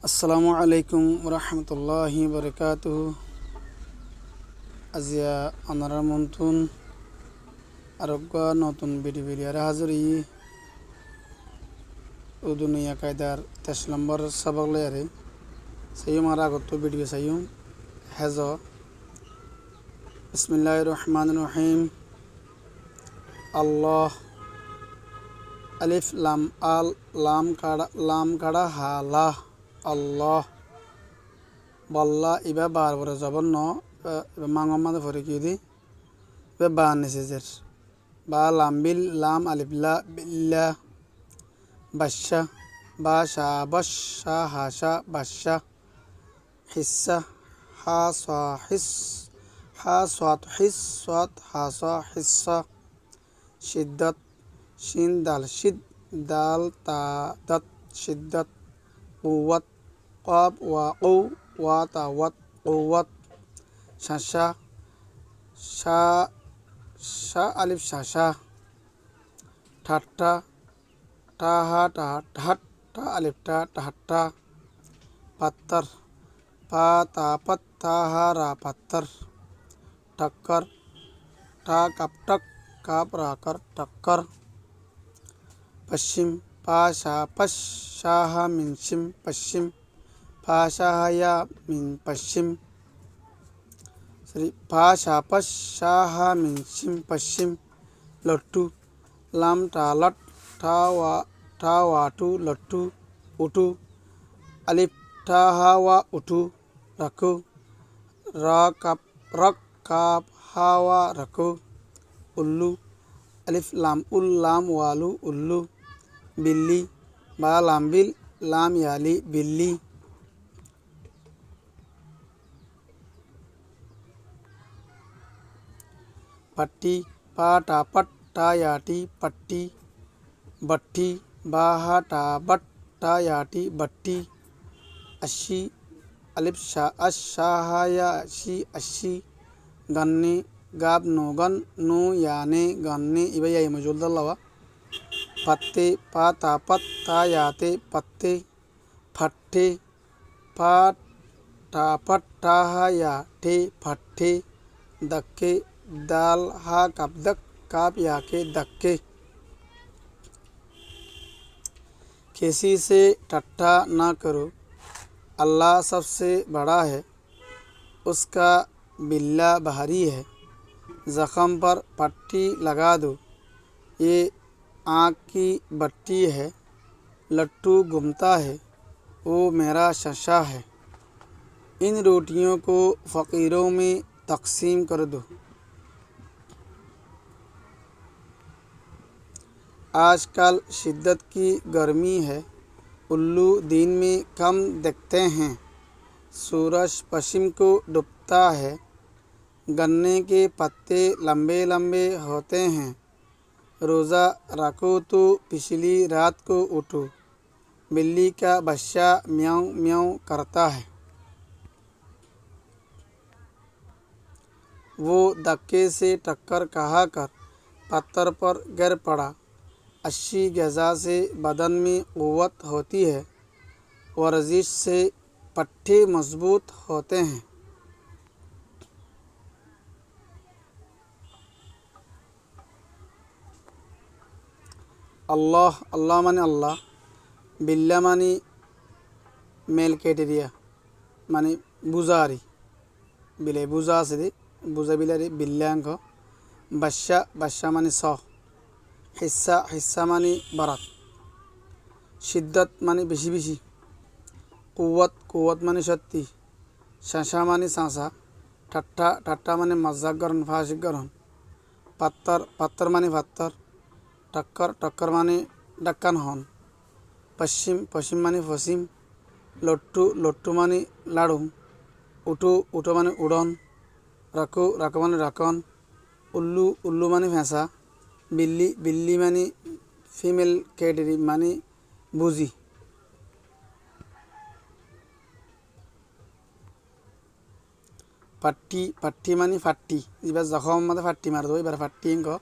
আসসালামু আলাইকুম রহমতুল্লাহি বারকাতুহু। আজিয়া আনারা মন্তুন আরোগ্য নতুন ভিডিও হাজরি ও দুনিয়া কায়দার 23 নম্বর সবক লেয়ারে সাইয়ুম আর আগত ভিডিও সাইয়ুম হেজ বিসমিল্লাহির রহমানির রহিম। আল্লাহ আলিফ লাম আল লাম কাড়া হালা আল্লাহ বল্লা ইবা বার বরে জবর ন মাঙ্গম মাদে ফরে কি দি ইবা বা নেসেজের বা লাম বিল লাম আলিফ লা বিল্লা বাশা বা শা বাশা হাশা বাশা হিসা হা সা হিস হা সাত হিস সাত হা সা হিসা শিদ্দাত শিন দাল শিদ দাল তা দাত শিদ্দাত কুওয়াত قاب وقو وطوت قوت شاشا شا شا ألف شاشا ঠাট্টা টাহা ঠাট টা আলিফ টা ঠাট্টা পাত্তর পা তা পত্তা হারা পাত্তর টক্কর টা কাপ টক কাপ রাকর টক্কর পশ্চিম পা শা পশ শাহা মিনশিম পশ্চিম পাশাহায়া মিন পশ্চিম পাশা পশাহা মিন সিম পশ্চিম লট্টু লাম টা লট টা ওয়াটু লট্টু উটু আলিফ টা হাওয়া উটু রাখু রক কাপ হাওয়া রাখু উল্লু আলিফ লাম উল লাম ওয়ালু উল্লু বিল্লি বা লাম বিল লাম ইয়ালি বিল্লি पट्टी पाटा पट्टा याटी पट्टी बट्टी बाहाटा बट्टा याटी बट्टी अशी अलिफ शा अशाहाया अशी अशी गन्ने गाब नोगन नो याने गन्ने इबया मजूल दल्लावा पत्ते पाता पत्ता याते पत्ते फट्टे पाटा पट्टा याटे फट्टे दक्के दाल हा कप दक काप या के धक्के किसी से ठट्ठा ना करो, अल्लाह सबसे बड़ा है, उसका बिल्ला भारी है। ज़ख़म पर पट्टी लगा दो, ये आँख की बट्टी है। लट्टू घूमता है, वो मेरा शशा है। इन रोटियों को फ़कीरों में तक़सीम कर दो। आजकल शिद्दत की गर्मी है, उल्लू दिन में कम दिखते हैं। सूरज पश्चिम को डूबता है, गन्ने के पत्ते लंबे लंबे होते हैं। रोज़ा रखो तो पिछली रात को उठो, बिल्ली का बच्चा म्याऊं म्याऊं करता है। वो धक्के से टक्कर कहा कर पत्थर पर गिर पड़ा। अच्छी ग़िज़ा से बदन में क़ुव्वत होती है, वर्जिश से पट्टे मजबूत होते हैं। अल्लाह अल्लाह माने अल्लाह, बिल्ला माने मेल कैटेरिया माने बुजारी बिले बुजा से बुजा बिलारी बिल्लांग बच्चा बच्चा माने सौ हिस्सा हिस्सा माने बारात शिद्दत माने बेशी बेशी कुव्वत कुव्वत माने शक्ति शाशा माने सांसा ठट्ठा ठट्ठा माने मजाक गरन फाशिक गरन पत्थर पत्थर माने पत्थर टक्कर टक्कर माने डक्कन हन पश्चिम पश्चिम माने पश्चिम लट्टू लट्टू माने लाडुम उठो उठो माने उड़न रखो रखो माने रकन उल्लू उल्लू माने भैंसा बिल्ली बिल्ली माने फीमेल कैटेगरी माने बुजी पट्टी पट्टी माने फाट्टी इबार जखम माने फाट्टी मार दो इबार फाट्टी इनको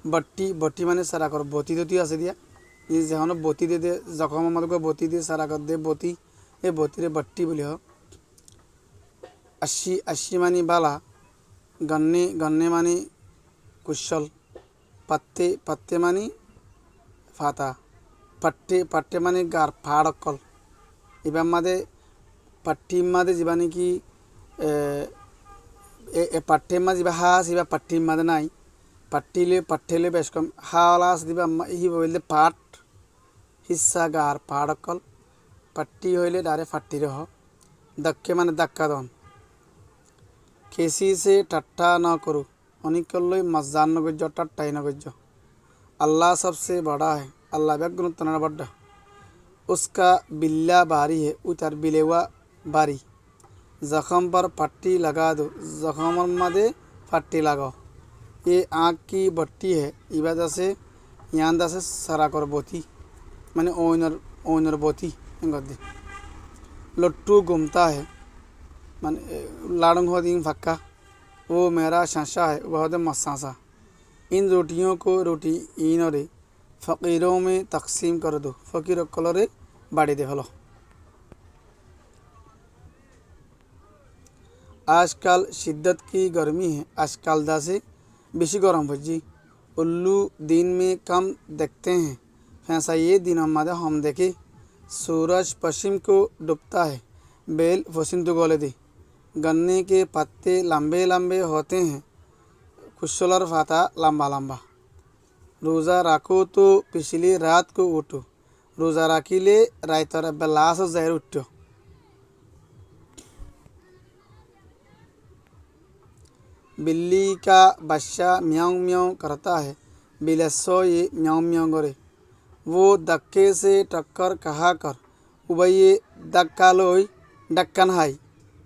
बट्टी बट्टी माने सारा कर बती दती आसे दिया ये जहानो बती दे दे जखम माने को बती दे सारा कर दे बती এ বতিরে বট্টি বলি হ। আশি আশি মানি বালা, গন্নে গন্নে মানি কুশল, পাত্তে পাত্তে মানি ফাতা, পাট্টে পাট্টে মানি গার ফাড়কল। এবার মাদে পাট্টি মাদে যাবানি কি পাট্টে মা যাবা হা আসিবা পাট্টি মাদে নাই, পাট্টেলে বেশ কম হাওলা আস দিবা হি বললে পাট হিস্সা গার ফাড়কল। পাট্টি হইলে ডারে ফাট্টি রহ। দক্কে মানে দাক্কা দন। কেসি সে ঠাট্টা না করু, অনেক করলই মজান নগর্য ঠাট্টাই নগর্য। अल्लाह सबसे बड़ा है, अल्लाह बेगुन तना बड़ा। उसका बिल्ला बारी है, उतर बिलेवा बारी। जख्म पर पट्टी लगा दो, जख्म मदे पट्टी लगाओ। ये आँख की बट्टी है, इबादा से यांदा से सरा कर बोती माने ओनर बोती गद्दे। लट्टू घूमता है माने लाड़ंग हो दिन फक्का, वो मेरा शाशा है बहुत मसासा। इन रोटियों को रोटी इनरे फ़कीरों में तकसीम कर दो, फ़कीर कलरे बाड़ी दे हलो। आजकल शिद्दत की गर्मी है, आजकल दा से बेशी गरम भजी। उल्लू दिन में कम देखते हैं, फैसा ये दिन हम देखे। सूरज पश्चिम को डूबता है, बेल फसिंतु गोले दे। गन्ने के पत्ते लंबे लंबे होते हैं, कुशलर फाता लंबा लंबा। रोज़ा रखो तो पिछली रात को उठो, रोज़ा रखिले रातर बेलास जहर उठो। बिल्ली का बच्चा म्याऊं म्याऊं करता है, बिलसो ये म्याऊं म्याऊं करे। वो धक्के से टक्कर कहा कर, उबैये धक्का लोई डक्कन हाई।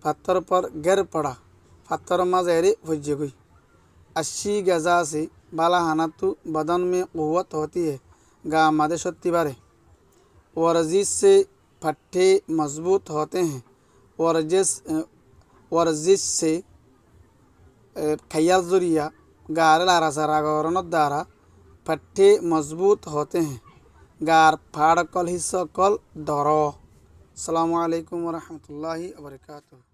पत्थर पर गिर पड़ा, पत्थर में जहरे भुज गई। 80 गज़ा से बाला हानातु बदन में क़ुव्वत होती है, गा मादे शक्ति बारे। वर्जिश से पट्टे मजबूत होते हैं, वर्जिश से खयाल ज़ुरिया गार लारा सरा गौरन दारा पट्टे मजबूत होते हैं, गार फाड़ कल हिस्सा कल दरो। अस्सलामु अलैकुम वरहमतुल्लाहि वबरकातुहू।